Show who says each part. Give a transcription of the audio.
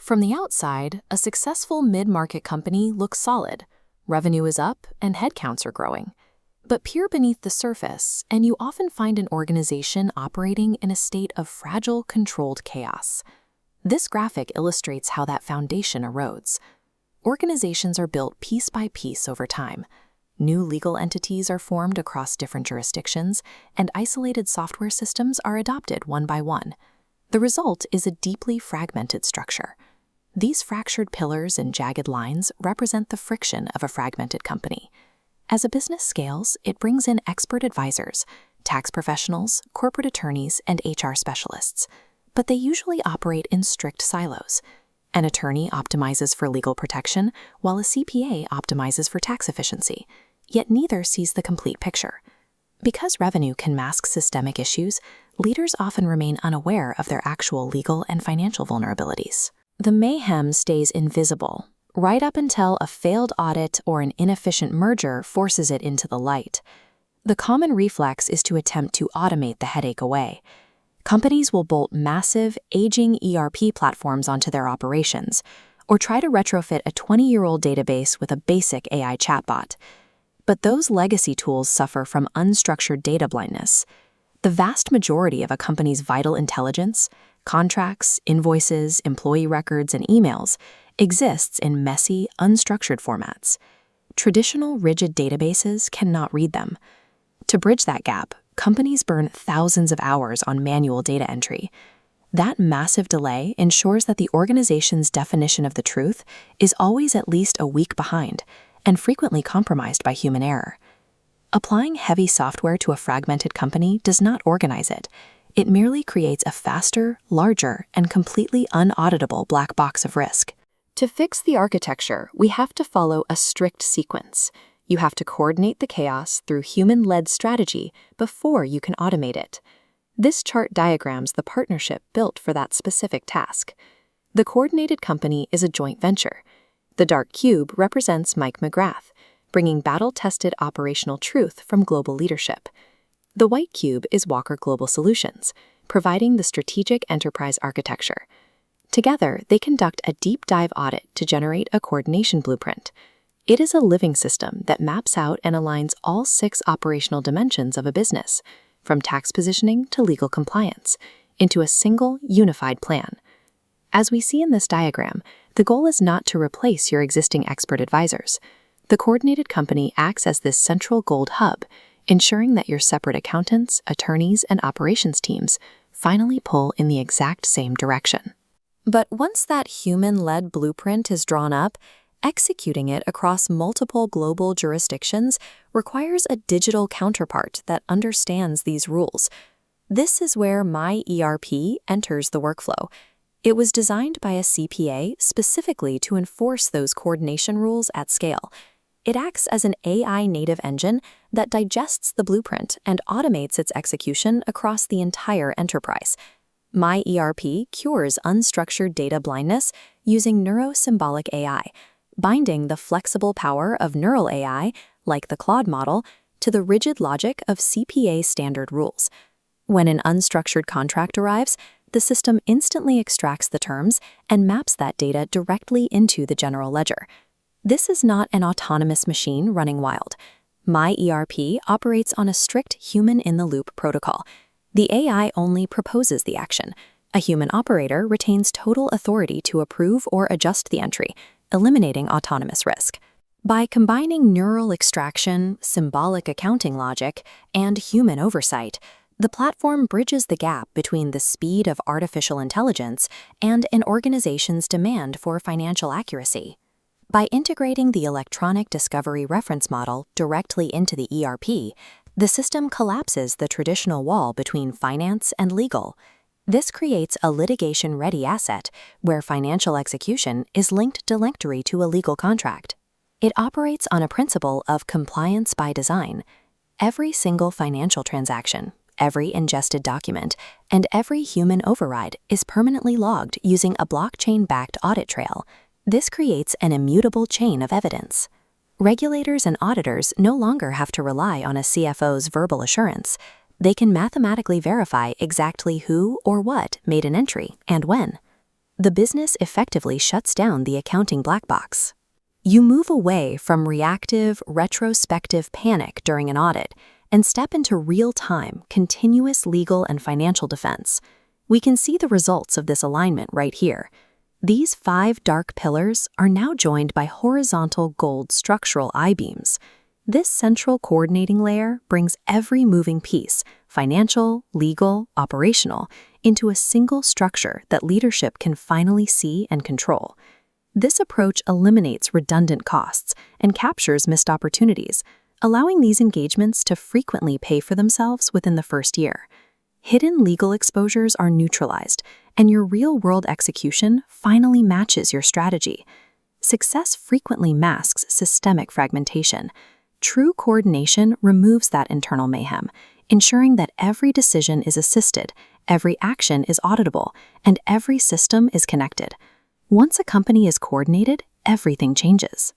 Speaker 1: From the outside, a successful mid-market company looks solid. Revenue is up and headcounts are growing. But peer beneath the surface, and you often find an organization operating in a state of fragile, controlled chaos. This graphic illustrates how that foundation erodes. Organizations are built piece by piece over time. New legal entities are formed across different jurisdictions, and isolated software systems are adopted one by one. The result is a deeply fragmented structure. These fractured pillars and jagged lines represent the friction of a fragmented company. As a business scales, it brings in expert advisors, tax professionals, corporate attorneys, and HR specialists. But they usually operate in strict silos. An attorney optimizes for legal protection, while a CPA optimizes for tax efficiency. Yet neither sees the complete picture. Because revenue can mask systemic issues, leaders often remain unaware of their actual legal and financial vulnerabilities. The mayhem stays invisible, right up until a failed audit or an inefficient merger forces it into the light. The common reflex is to attempt to automate the headache away. Companies will bolt massive, aging ERP platforms onto their operations, or try to retrofit a 20-year-old database with a basic AI chatbot. But those legacy tools suffer from unstructured data blindness. The vast majority of a company's vital intelligence, contracts, invoices, employee records, and emails, exists in messy, unstructured formats. Traditional, rigid databases cannot read them. To bridge that gap, companies burn thousands of hours on manual data entry. That massive delay ensures that the organization's definition of the truth is always at least a week behind, and frequently compromised by human error. Applying heavy software to a fragmented company does not organize it. It merely creates a faster, larger, and completely unauditable black box of risk. To fix the architecture, we have to follow a strict sequence. You have to coordinate the chaos through human-led strategy before you can automate it. This chart diagrams the partnership built for that specific task. The coordinated company is a joint venture. The dark cube represents Mike McGrath, bringing battle-tested operational truth from global leadership. The white cube is Walker Global Solutions, providing the strategic enterprise architecture. Together, they conduct a deep dive audit to generate a coordination blueprint. It is a living system that maps out and aligns all 6 operational dimensions of a business, from tax positioning to legal compliance, into a single, unified plan. As we see in this diagram, the goal is not to replace your existing expert advisors. The coordinated company acts as this central gold hub, ensuring that your separate accountants, attorneys, and operations teams finally pull in the exact same direction. But once that human-led blueprint is drawn up, executing it across multiple global jurisdictions requires a digital counterpart that understands these rules. This is where MyERP enters the workflow. It was designed by a CPA specifically to enforce those coordination rules at scale. It acts as an AI-native engine that digests the blueprint and automates its execution across the entire enterprise. MyERP cures unstructured data blindness using neurosymbolic AI, binding the flexible power of neural AI, like the Claude model, to the rigid logic of CPA standard rules. When an unstructured contract arrives, the system instantly extracts the terms and maps that data directly into the general ledger. This is not an autonomous machine running wild. MyERP operates on a strict human-in-the-loop protocol. The AI only proposes the action. A human operator retains total authority to approve or adjust the entry, eliminating autonomous risk. By combining neural extraction, symbolic accounting logic, and human oversight, the platform bridges the gap between the speed of artificial intelligence and an organization's demand for financial accuracy. By integrating the electronic discovery reference model directly into the ERP, the system collapses the traditional wall between finance and legal. This creates a litigation-ready asset where financial execution is linked directly to a legal contract. It operates on a principle of compliance by design. Every single financial transaction, every ingested document, and every human override is permanently logged using a blockchain-backed audit trail. This creates an immutable chain of evidence. Regulators and auditors no longer have to rely on a CFO's verbal assurance. They can mathematically verify exactly who or what made an entry and when. the business effectively shuts down the accounting black box. You move away from reactive, retrospective panic during an audit and step into real-time, continuous legal and financial defense. We can see the results of this alignment right here. These 5 dark pillars are now joined by horizontal gold structural I-beams. This central coordinating layer brings every moving piece, financial, legal, operational, into a single structure that leadership can finally see and control. This approach eliminates redundant costs and captures missed opportunities, allowing these engagements to frequently pay for themselves within the first year. Hidden legal exposures are neutralized, and your real-world execution finally matches your strategy. Success frequently masks systemic fragmentation. True coordination removes that internal mayhem, ensuring that every decision is assisted, every action is auditable, and every system is connected. Once a company is coordinated, everything changes.